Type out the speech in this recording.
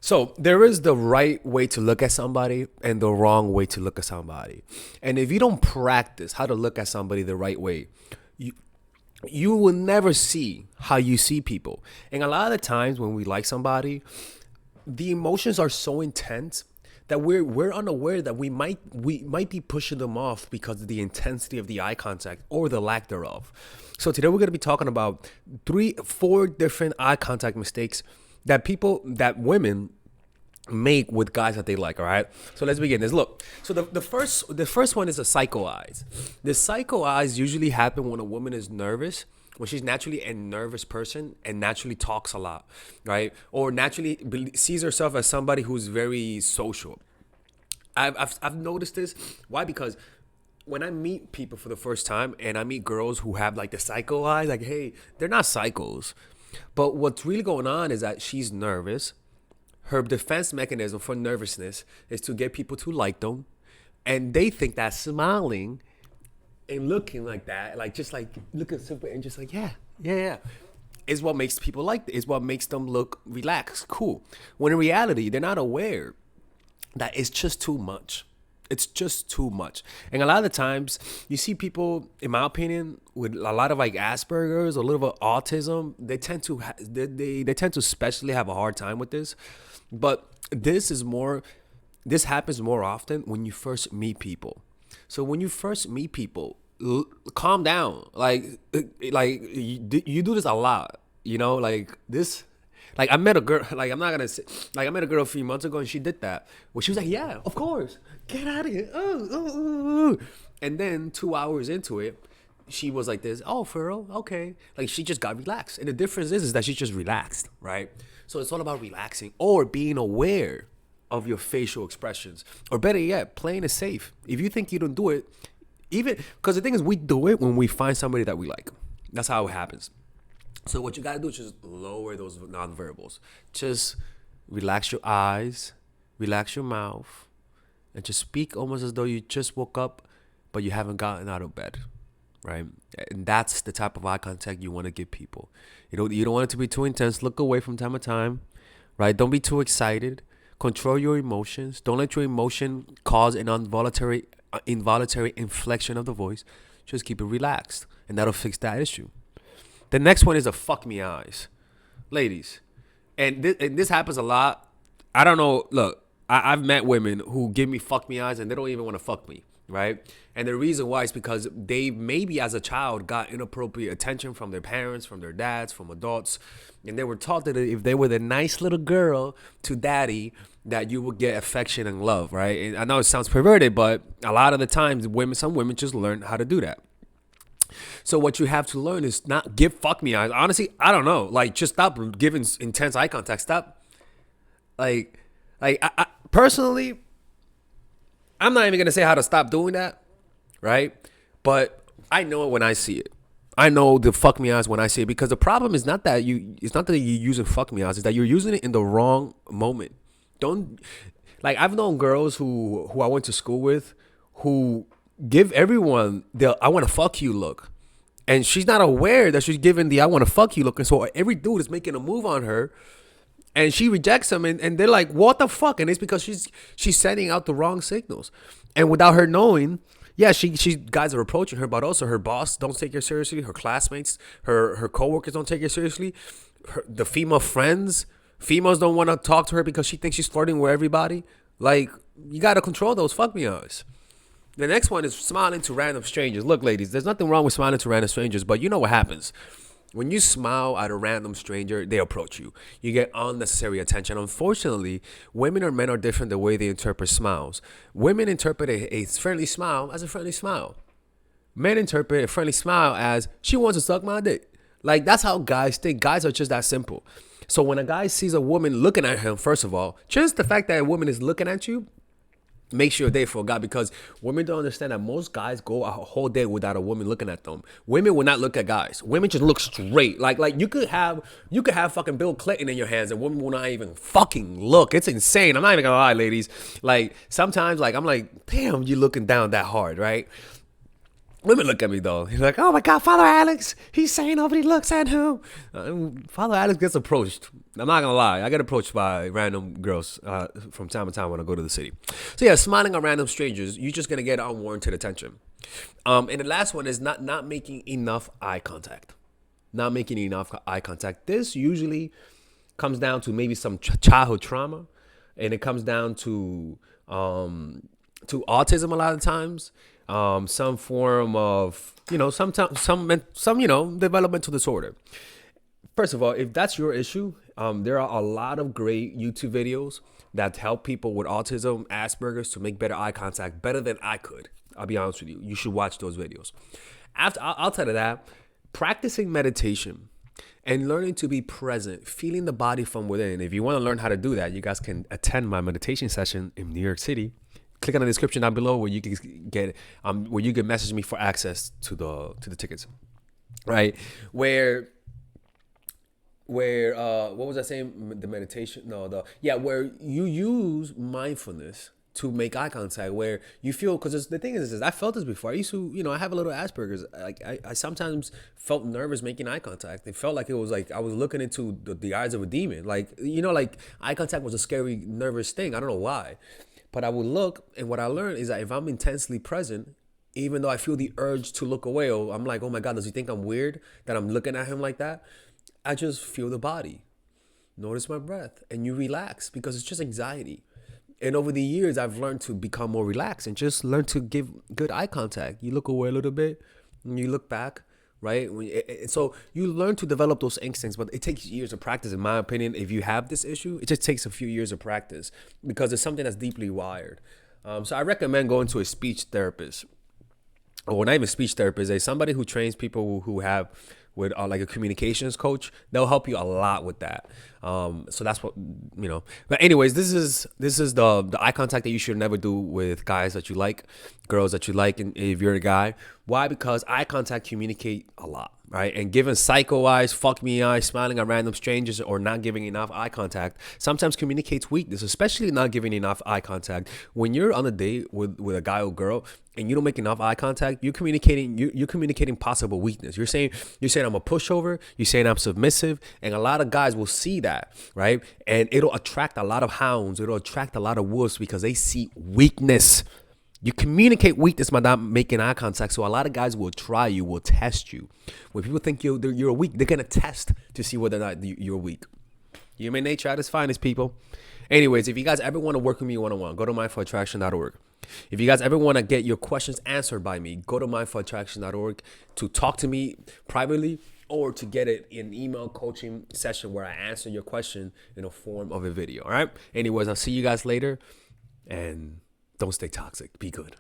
So there is the right way to look at somebody and the wrong way to look at somebody. And if you don't practice how to look at somebody the right way, you you will never see how you see people. And a lot of the times when we like somebody, the emotions are so intense that we're unaware that we might be pushing them off because of the intensity of the eye contact or the lack thereof. So today we're going to be talking about four different eye contact mistakes that women make with guys that they like. All right, so let's begin this. Look, so the first one is a psycho eyes. The psycho eyes usually happen when a woman is nervous, when she's naturally a nervous person and naturally talks a lot, right? Or naturally sees herself as somebody who's very social. I've noticed this. Why? Because when I meet people for the first time and I meet girls who have like the psycho eyes, like, hey, they're not psychos. But what's really going on is that she's nervous. Her defense mechanism for nervousness is to get people to like them. And they think that smiling and looking like that, like just like looking super and just like, yeah, yeah, yeah, is what makes people like it, is what makes them look relaxed, cool. When in reality, they're not aware that it's just too much. It's just too much. And a lot of the times you see people, in my opinion, with a lot of like Asperger's or a little bit of autism, they tend to especially have a hard time with this. But this happens more often when you first meet people. So when you first meet people, calm down. Like you do this a lot, like this. Like I met a girl, like I'm not gonna say, like I met a girl a few months ago and she did that. Well, she was like, yeah, of course, get out of here. And then 2 hours into it, she was like this, oh, for real? Okay. Like she just got relaxed. And the difference is that she just relaxed, right? So it's all about relaxing or being aware of your facial expressions. Or better yet, playing it safe. If you think you don't do it, even because the thing is we do it when we find somebody that we like. That's how it happens. So what you gotta do is just lower those nonverbals. Just relax your eyes, relax your mouth, and just speak almost as though you just woke up, but you haven't gotten out of bed, right? And that's the type of eye contact you want to give people. You don't want it to be too intense. Look away from time to time, right? Don't be too excited. Control your emotions. Don't let your emotion cause an involuntary inflection of the voice. Just keep it relaxed, and that'll fix that issue. The next one is a fuck me eyes. Ladies, and this happens a lot. I don't know. Look, I've met women who give me fuck me eyes and they don't even want to fuck me, right? And the reason why is because they maybe as a child got inappropriate attention from their parents, from their dads, from adults. And they were taught that if they were the nice little girl to daddy, that you would get affection and love, right? And I know it sounds perverted, but a lot of the times some women just learn how to do that. So what you have to learn is not give fuck me eyes. Honestly, I don't know. Like, just stop giving intense eye contact. Stop. I personally, I'm not even gonna say how to stop doing that, right? But I know it when I see it. I know the fuck me eyes when I see it because the problem is not that it's not that you're using fuck me eyes. It's that you're using it in the wrong moment. Don't like I've known girls who I went to school with who give everyone the I want to fuck you look. And she's not aware that she's giving the I want to fuck you look. And so every dude is making a move on her and she rejects him and they're like, what the fuck? And it's because she's sending out the wrong signals. And without her knowing, yeah, she guys are approaching her, but also her boss don't take her seriously. Her classmates, her coworkers don't take her seriously. The females don't want to talk to her because she thinks she's flirting with everybody. Like, you got to control those fuck me eyes. The next one is smiling to random strangers. Look, ladies, there's nothing wrong with smiling to random strangers, but you know what happens. When you smile at a random stranger, they approach you. You get unnecessary attention. Unfortunately, women or men are different the way they interpret smiles. Women interpret a friendly smile as a friendly smile. Men interpret a friendly smile as she wants to suck my dick. Like, that's how guys think. Guys are just that simple. So when a guy sees a woman looking at him, first of all, just the fact that a woman is looking at you, makes your day for a guy because women don't understand that most guys go a whole day without a woman looking at them. Women will not look at guys. Women just look straight. Like you could have fucking Bill Clinton in your hands and women will not even fucking look. It's insane. I'm not even gonna lie, ladies. Like sometimes like I'm like, damn, you looking down that hard, right? Women look at me though. He's like, "Oh my God, Father Alex, he's saying nobody looks at him." Father Alex gets approached. I'm not gonna lie, I get approached by random girls from time to time when I go to the city. So yeah, smiling at random strangers, you're just gonna get unwarranted attention. And the last one is not making enough eye contact. Not making enough eye contact. This usually comes down to maybe some childhood trauma, and it comes down to autism a lot of times, some form of some developmental disorder. First of all, if that's your issue, there are a lot of great YouTube videos that help people with autism, Asperger's to make better eye contact, better than I could. I'll be honest with you. You should watch those videos. Outside of that, practicing meditation and learning to be present, feeling the body from within. If you want to learn how to do that, you guys can attend my meditation session in New York City. Click on the description down below where you can message me for access to the tickets. Right? Where what was I saying? The meditation? No, where you use mindfulness to make eye contact, where you feel, because the thing is I felt this before. I used to, I have a little Asperger's. Like I sometimes felt nervous making eye contact. It felt like it was like I was looking into the eyes of a demon. Like, like eye contact was a scary, nervous thing. I don't know why. But I would look, and what I learned is that if I'm intensely present, even though I feel the urge to look away, or I'm like, oh my God, does he think I'm weird that I'm looking at him like that? I just feel the body. Notice my breath, and you relax, because it's just anxiety. And over the years, I've learned to become more relaxed and just learn to give good eye contact. You look away a little bit, and you look back, right? So you learn to develop those instincts, but it takes years of practice, in my opinion. If you have this issue, it just takes a few years of practice, because it's something that's deeply wired. So I recommend going to a speech therapist, or not even speech therapist, somebody who trains people who have with like a communications coach. They'll help you a lot with that. So that's what, but anyways, this is the eye contact that you should never do with guys that you like, girls that you like, and if you're a guy. Why? Because eye contact communicate a lot, right? And giving psycho eyes, fuck me eyes, smiling at random strangers, or not giving enough eye contact sometimes communicates weakness, especially not giving enough eye contact. When you're on a date with a guy or girl and you don't make enough eye contact, you're communicating possible weakness. You're saying I'm a pushover, you're saying I'm submissive, and a lot of guys will see that, right? And it'll attract a lot of hounds, it'll attract a lot of wolves, because they see weakness. You communicate weakness by not making eye contact. So a lot of guys will try you, will test you. When people think you're weak, they're going to test to see whether or not you're weak. Human nature at its finest, people. Anyways, if you guys ever want to work with me one-on-one, go to mindfulattraction.org. If you guys ever want to get your questions answered by me, go to mindfulattraction.org to talk to me privately, or to get it in email coaching session where I answer your question in a form of a video. All right. Anyways, I'll see you guys later, and don't stay toxic. Be good.